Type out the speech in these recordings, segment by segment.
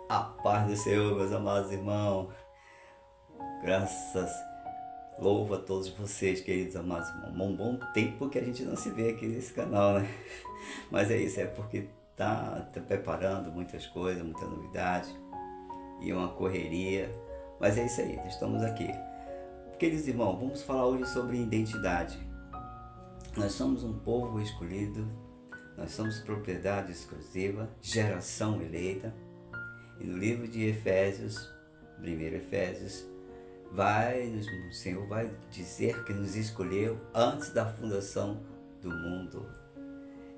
A paz do Senhor, meus amados irmãos. Graças, louvo a todos vocês, queridos amados irmãos. Um bom tempo que a gente não se vê aqui nesse canal, né? Mas é isso, é porque tá preparando muitas coisas, muita novidade e uma correria. Mas é isso aí, estamos aqui. Queridos irmãos, vamos falar hoje sobre identidade. Nós somos um povo escolhido, nós somos propriedade exclusiva, geração eleita. E no livro de Efésios, 1 Efésios, o Senhor vai dizer que nos escolheu antes da fundação do mundo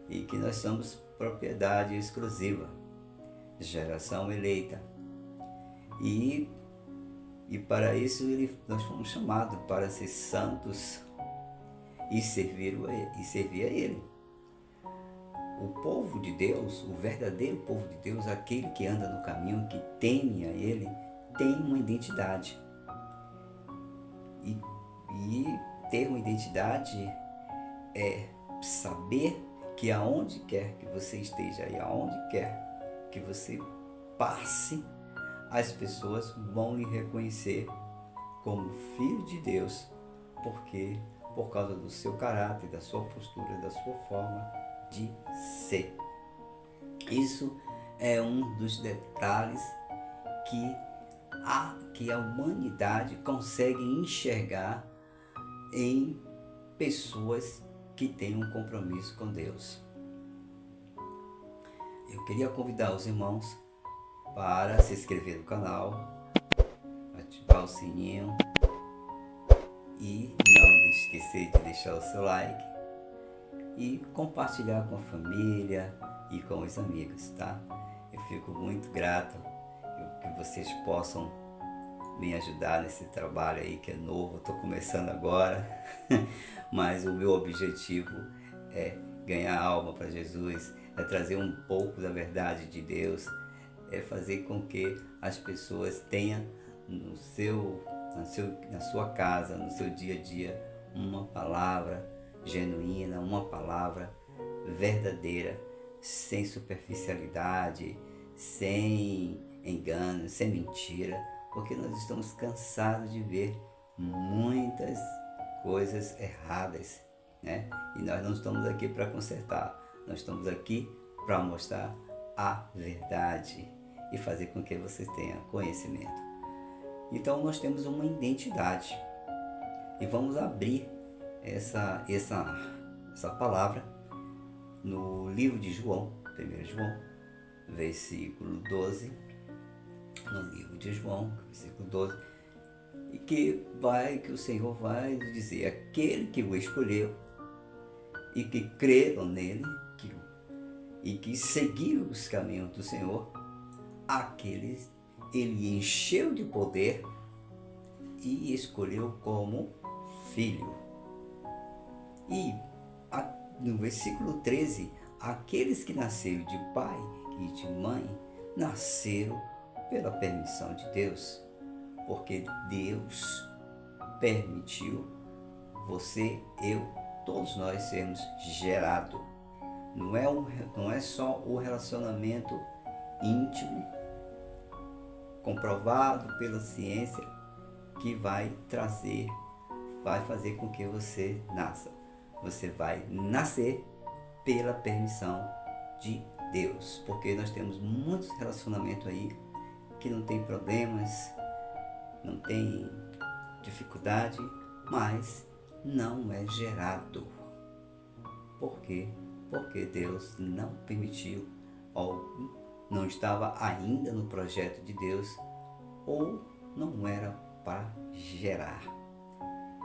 e que nós somos propriedade exclusiva, geração eleita. E para isso nós fomos chamados para ser santos e servir a Ele. O povo de Deus, o verdadeiro povo de Deus, aquele que anda no caminho, que teme a Ele, tem uma identidade. E ter uma identidade é saber que aonde quer que você esteja e aonde quer que você passe, as pessoas vão lhe reconhecer como filho de Deus, por causa do seu caráter, da sua postura, da sua forma de ser. Isso é um dos detalhes que a humanidade consegue enxergar em pessoas que têm um compromisso com Deus. Eu queria convidar os irmãos para se inscrever no canal, ativar o sininho e não esquecer de deixar o seu like e compartilhar com a família e com os amigos, tá? Eu fico muito grato que vocês possam me ajudar nesse trabalho aí que é novo, estou começando agora, mas o meu objetivo é ganhar alma para Jesus, é trazer um pouco da verdade de Deus, é fazer com que as pessoas tenham na sua casa, no seu dia a dia, uma palavra genuína, uma palavra verdadeira, sem superficialidade, sem engano, sem mentira, porque nós estamos cansados de ver muitas coisas erradas, né? E nós não estamos aqui para consertar, nós estamos aqui para mostrar a verdade e fazer com que vocês tenham conhecimento. Então nós temos uma identidade e vamos abrir essa palavra no livro de João, 1 João, versículo 12, no livro de João, versículo 12, e que o Senhor vai dizer: aquele que o escolheu e que creram nele e que seguiram os caminhos do Senhor, aqueles ele encheu de poder e escolheu como filho. E no versículo 13, aqueles que nasceram de pai e de mãe nasceram pela permissão de Deus, porque Deus permitiu você, eu, todos nós sermos gerados. Não é só o relacionamento íntimo, comprovado pela ciência, que vai fazer com que você nasça. Você vai nascer pela permissão de Deus, porque nós temos muitos relacionamentos aí que não tem problemas, não tem dificuldade, mas não é gerado. Por quê? Porque Deus não permitiu, ou não estava ainda no projeto de Deus, ou não era para gerar.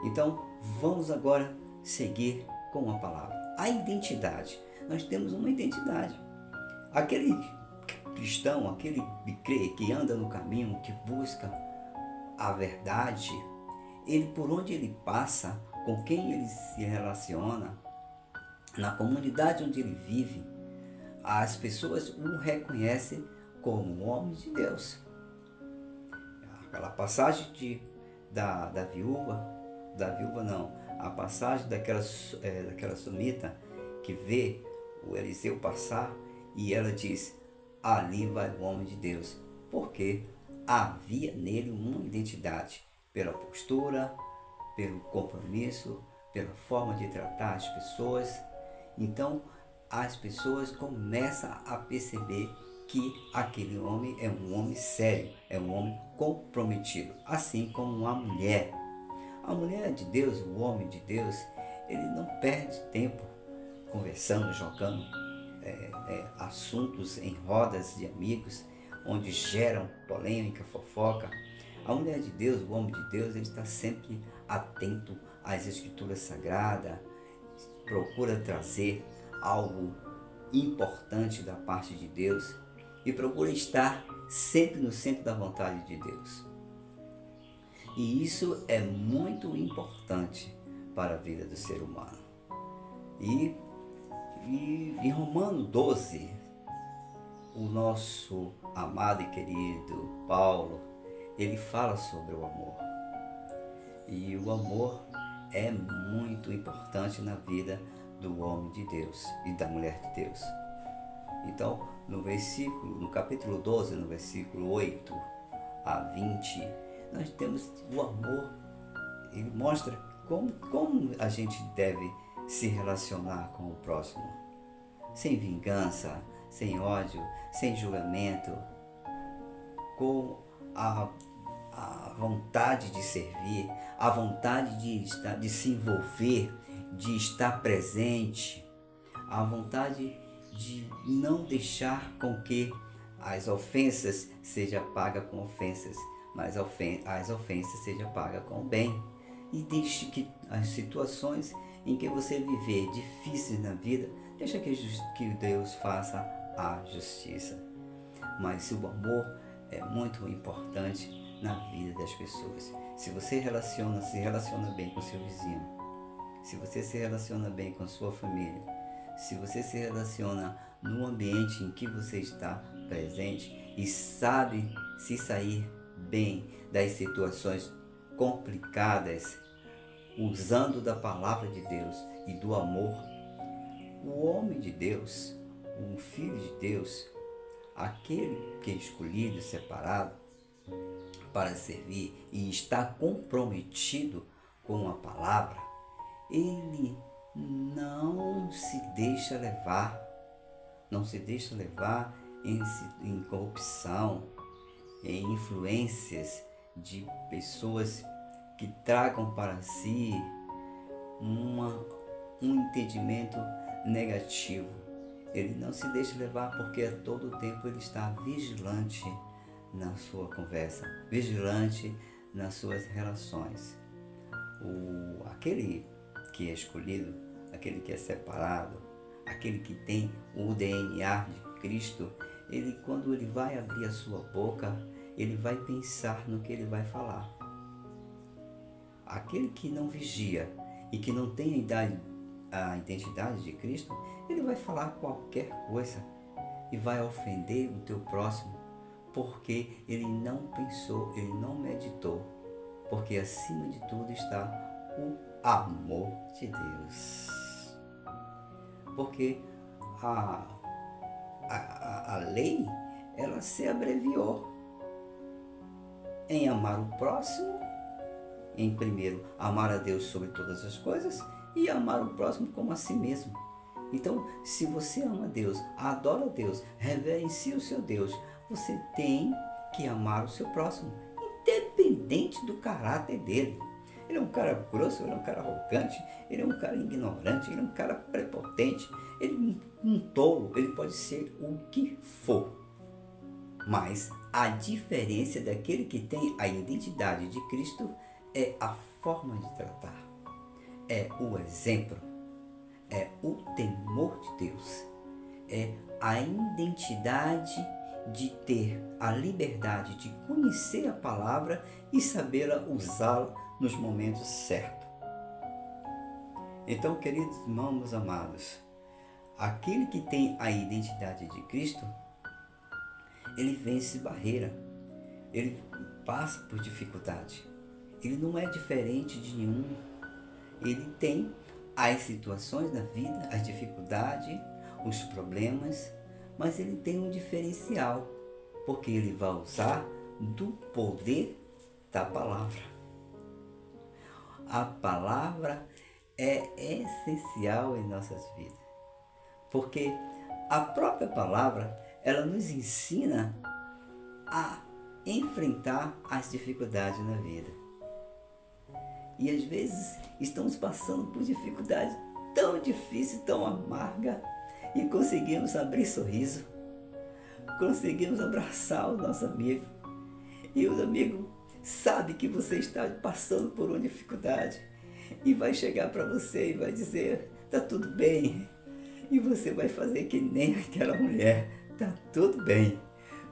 Então, vamos agora seguir com a palavra. A identidade. Nós temos uma identidade. Aquele cristão, aquele que crê, que anda no caminho, que busca a verdade, ele, por onde ele passa, com quem ele se relaciona, na comunidade onde ele vive, as pessoas o reconhecem como um homem de Deus. Aquela passagem da viúva não, a passagem daquela sunamita que vê o Eliseu passar e ela diz: ali vai o homem de Deus. porque havia nele uma identidade pela postura, pelo compromisso, pela forma de tratar as pessoas. Então, as pessoas começam a perceber que aquele homem é um homem sério, é um homem comprometido, assim como uma mulher. A mulher de Deus, o homem de Deus, ele não perde tempo conversando, jogando assuntos em rodas de amigos, onde geram polêmica, fofoca. A mulher de Deus, o homem de Deus, ele está sempre atento às escrituras sagradas, procura trazer algo importante da parte de Deus e procura estar sempre no centro da vontade de Deus. E isso é muito importante para a vida do ser humano. E em Romanos 12, o nosso amado e querido Paulo, ele fala sobre o amor. E o amor é muito importante na vida do homem de Deus e da mulher de Deus. Então, no capítulo 12, no versículo 8 a 20, nós temos o amor. Ele mostra como a gente deve se relacionar com o próximo. Sem vingança, sem ódio, sem julgamento, com a vontade de servir, a vontade de se envolver, de estar presente, a vontade de não deixar com que as ofensas sejam pagas com ofensas, mas as ofensas sejam pagas com bem. E deixe que as situações em que você viver difíceis na vida, deixa que Deus faça a justiça. Mas o amor é muito importante na vida das pessoas. Se você se relaciona bem com seu vizinho, se você se relaciona bem com sua família, se você se relaciona no ambiente em que você está presente e sabe se sair bem das situações complicadas, usando da palavra de Deus e do amor, o homem de Deus, o filho de Deus, aquele que é escolhido, separado para servir e está comprometido com a palavra, ele não se deixa levar, em corrupção, em influências de pessoas que tragam para si um entendimento negativo. Ele não se deixa levar porque a todo tempo ele está vigilante na sua conversa, vigilante nas suas relações. Aquele que é escolhido, aquele que é separado, aquele que tem o DNA de Cristo, quando ele vai abrir a sua boca, ele vai pensar no que ele vai falar. Aquele que não vigia e que não tem a identidade de Cristo, ele vai falar qualquer coisa e vai ofender o teu próximo, porque ele não pensou, ele não meditou, porque acima de tudo está o amor de Deus. Porque a lei, ela se abreviou em amar o próximo, em primeiro amar a Deus sobre todas as coisas e amar o próximo como a si mesmo. Então, se você ama Deus, adora a Deus, reverencia o seu Deus, você tem que amar o seu próximo, independente do caráter dele. Ele é um cara grosso, ele é um cara arrogante, ele é um cara ignorante, ele é um cara prepotente, ele é um tolo, ele pode ser o que for. Mas a diferença daquele que tem a identidade de Cristo é a forma de tratar, é o exemplo, é o temor de Deus, é a identidade de ter a liberdade de conhecer a palavra e sabê-la usá-la nos momentos certos. Então, queridos irmãos, meus amados, aquele que tem a identidade de Cristo, ele vence barreira, ele passa por dificuldade, ele não é diferente de nenhum, ele tem as situações da vida, as dificuldades, os problemas, mas ele tem um diferencial. porque Ele vai usar do poder da palavra. A palavra é essencial em nossas vidas, porque a própria palavra, ela nos ensina a enfrentar as dificuldades na vida. E às vezes estamos passando por dificuldades tão difíceis, tão amargas, e conseguimos abrir sorriso, conseguimos abraçar o nosso amigo, e o amigo sabe que você está passando por uma dificuldade e vai chegar para você e vai dizer: tá tudo bem. E você vai fazer que nem aquela mulher: tá tudo bem,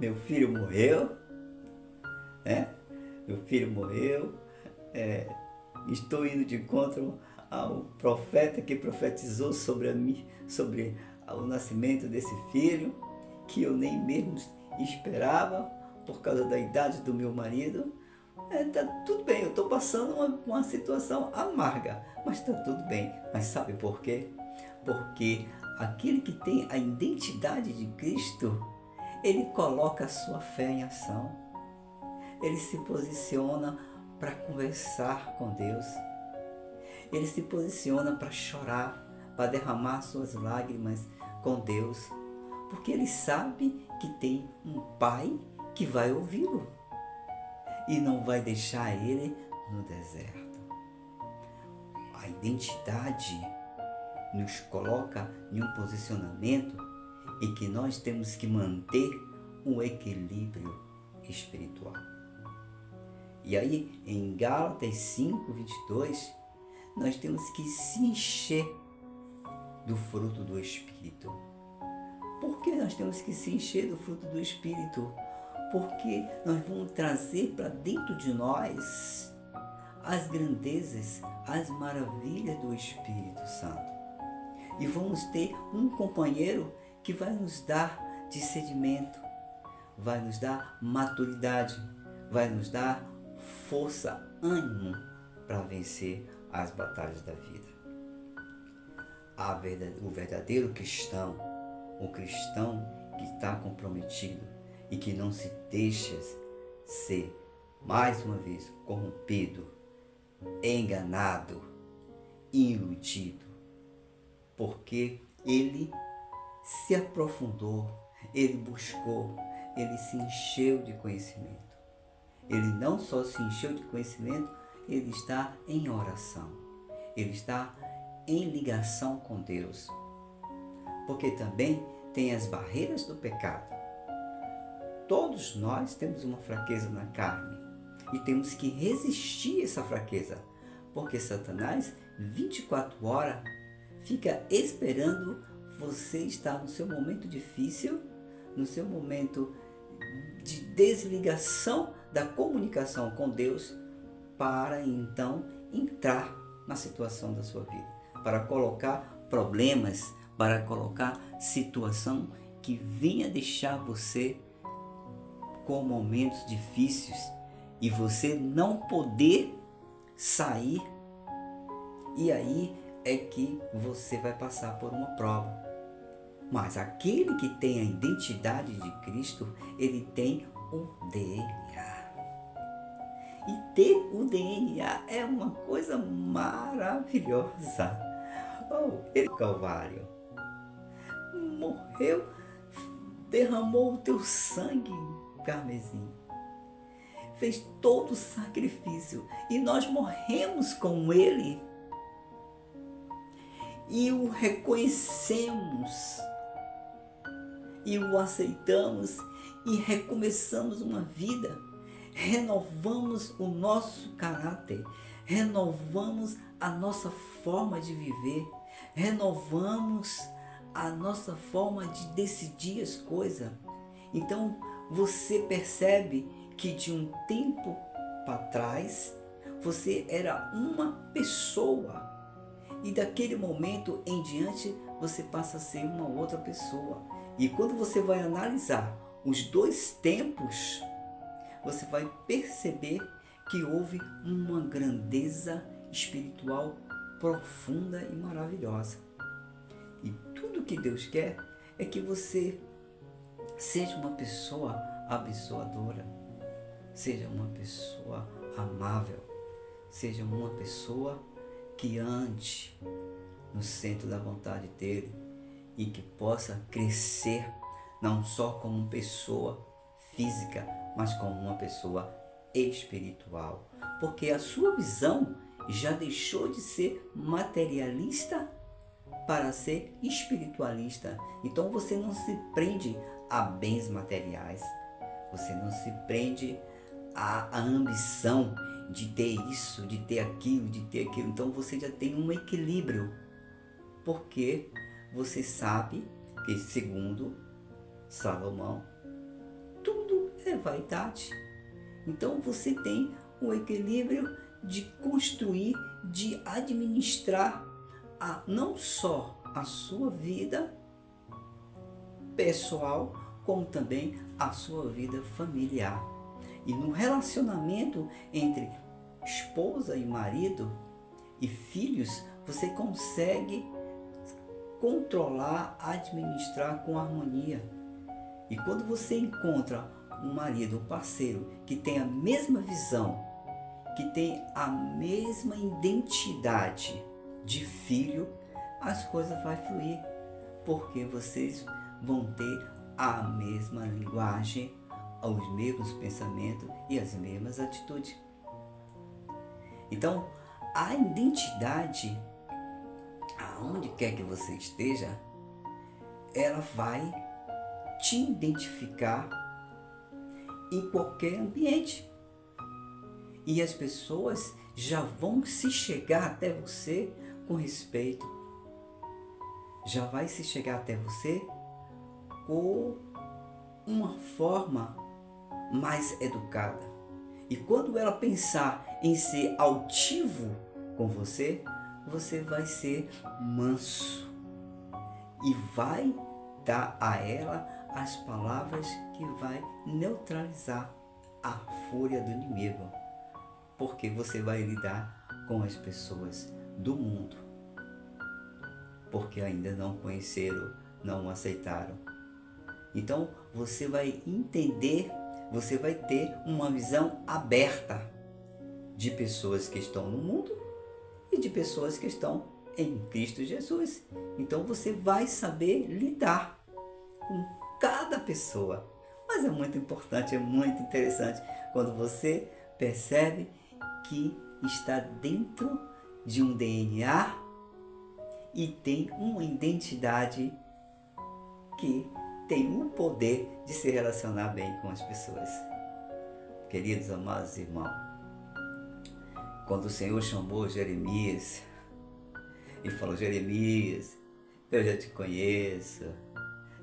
meu filho morreu, né? Meu filho morreu, estou indo de encontro ao profeta que profetizou sobre o nascimento desse filho, que eu nem mesmo esperava por causa da idade do meu marido. Tá tudo bem, eu estou passando uma situação amarga, mas está tudo bem. Mas sabe por quê? Porque aquele que tem a identidade de Cristo, ele coloca a sua fé em ação. Ele se posiciona para conversar com Deus. Ele se posiciona para chorar, para derramar suas lágrimas com Deus. Porque ele sabe que tem um Pai que vai ouvi-lo e não vai deixar ele no deserto. A identidade nos coloca em um posicionamento em que nós temos que manter um equilíbrio espiritual. E aí, em Gálatas 5:22, nós temos que se encher do fruto do Espírito. Por que nós temos que se encher do fruto do Espírito? Porque nós vamos trazer para dentro de nós as grandezas, as maravilhas do Espírito Santo. E vamos ter um companheiro que vai nos dar discernimento, vai nos dar maturidade, vai nos dar força, ânimo para vencer as batalhas da vida. O verdadeiro cristão, o cristão que está comprometido e que não se deixa ser, mais uma vez, corrompido, enganado, iludido, porque ele se aprofundou, ele buscou, ele se encheu de conhecimento. Ele não só se encheu de conhecimento, ele está em oração, ele está em ligação com Deus, porque também tem as barreiras do pecado. Todos nós temos uma fraqueza na carne e temos que resistir a essa fraqueza, porque Satanás 24 horas fica esperando você estar no seu momento difícil, no seu momento de desligação da comunicação com Deus, para então entrar na situação da sua vida, para colocar problemas, para colocar situação que venha deixar você com momentos difíceis e você não poder sair. E aí é que você vai passar por uma prova. Mas aquele que tem a identidade de Cristo, ele tem o DNA. E ter o DNA é uma coisa maravilhosa. Ele Calvário morreu, derramou o teu sangue carmesim, fez todo o sacrifício e nós morremos com ele e o reconhecemos e o aceitamos e recomeçamos uma vida, renovamos o nosso caráter, renovamos a nossa forma de viver, renovamos a nossa forma de decidir as coisas. Então você percebe que de um tempo para trás você era uma pessoa e daquele momento em diante você passa a ser uma outra pessoa. E quando você vai analisar os dois tempos, você vai perceber que houve uma grandeza espiritual profunda e maravilhosa. E tudo que Deus quer é que você seja uma pessoa abençoadora, seja uma pessoa amável, seja uma pessoa que ande no centro da vontade dele e que possa crescer não só como pessoa física, mas como uma pessoa espiritual, porque a sua visão já deixou de ser materialista para ser espiritualista. Então você não se prende a bens materiais, você não se prende à ambição de ter isso, de ter aquilo, de ter aquilo. Então você já tem um equilíbrio, porque você sabe que, segundo Salomão, tudo é vaidade. Então você tem um equilíbrio de construir, de administrar não só a sua vida pessoal, como também a sua vida familiar. E no relacionamento entre esposa e marido e filhos, você consegue controlar, administrar com harmonia. E quando você encontra um marido, um parceiro que tem a mesma visão, que tem a mesma identidade de filho, as coisas vão fluir, porque vocês vão ter a mesma linguagem, os mesmos pensamentos e as mesmas atitudes. Então, a identidade, aonde quer que você esteja, ela vai te identificar em qualquer ambiente. E as pessoas já vão se chegar até você com respeito. Já vai se chegar até você com uma forma mais educada. E quando ela pensar em ser altivo com você, você vai ser manso e vai dar a ela as palavras que vai neutralizar a fúria do inimigo, porque você vai lidar com as pessoas do mundo, porque ainda não conheceram, não aceitaram. Então você vai entender, você vai ter uma visão aberta de pessoas que estão no mundo e de pessoas que estão em Cristo Jesus. Então você vai saber lidar com cada pessoa. Mas é muito importante, é muito interessante quando você percebe que está dentro de um DNA e tem uma identidade que tem o poder de se relacionar bem com as pessoas. Queridos amados irmãos, quando o Senhor chamou Jeremias e falou: Jeremias, eu já te conheço,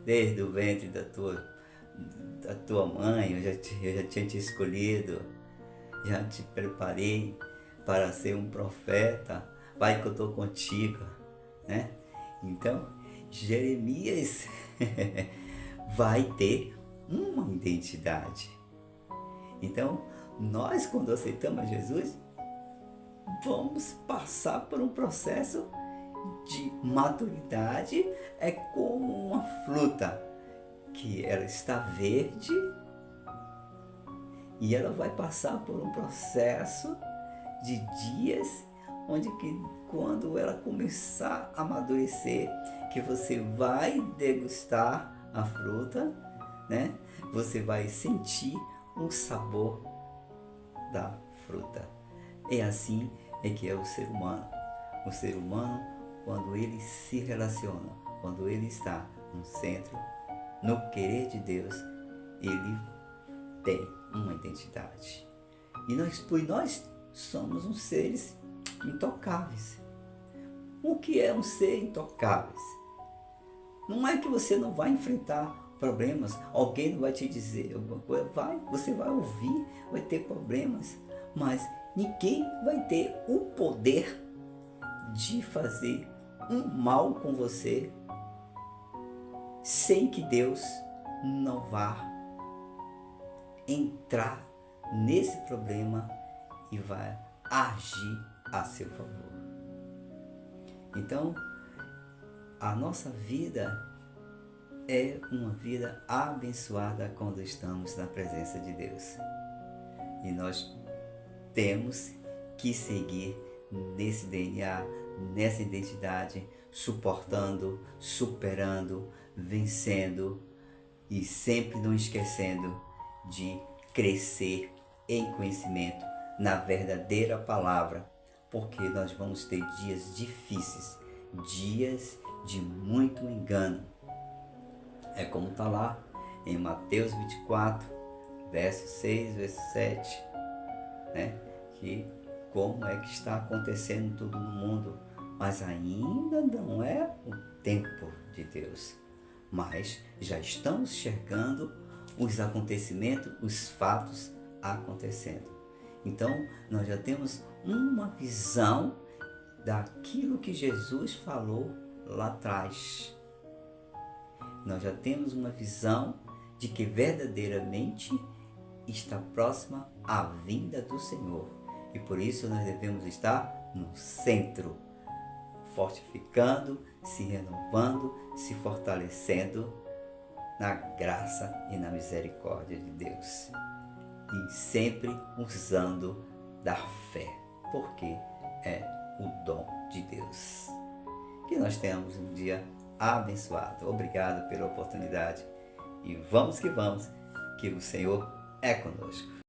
desde o ventre da tua mãe, eu já tinha te escolhido, já te preparei para ser um profeta, vai que eu estou contigo, né? Então, Jeremias vai ter uma identidade. Então, nós, quando aceitamos Jesus, vamos passar por um processo de maturidade. É como uma fruta que ela está verde e ela vai passar por um processo de dias onde que, quando ela começar a amadurecer, que você vai degustar a fruta, né? Você vai sentir o sabor da fruta. É assim é que é o ser humano. O ser humano, quando ele se relaciona, quando ele está no centro, no querer de Deus, ele tem uma identidade. E nós somos uns seres intocáveis. O que é um ser intocável? Não é que você não vai enfrentar problemas, alguém não vai te dizer alguma coisa, você vai ouvir, vai ter problemas, mas ninguém vai ter o poder de fazer um mal com você sem que Deus não vá entrar nesse problema e vai agir a seu favor. Então, a nossa vida é uma vida abençoada quando estamos na presença de Deus. E nós temos que seguir nesse DNA, nessa identidade, suportando, superando, vencendo e sempre não esquecendo de crescer em conhecimento na verdadeira palavra, porque nós vamos ter dias difíceis, dias de muito engano. É como está lá em Mateus 24, verso 6, verso 7, né? Que como é que está acontecendo tudo no mundo, mas ainda não é o tempo de Deus. Mas já estamos enxergando os acontecimentos, os fatos acontecendo. Então, nós já temos uma visão daquilo que Jesus falou lá atrás. Nós já temos uma visão de que verdadeiramente está próxima a vinda do Senhor. E por isso nós devemos estar no centro, fortificando, se renovando, se fortalecendo na graça e na misericórdia de Deus. E sempre usando da fé, porque é o dom de Deus. Que nós tenhamos um dia abençoado. Obrigado pela oportunidade. E vamos que o Senhor é conosco.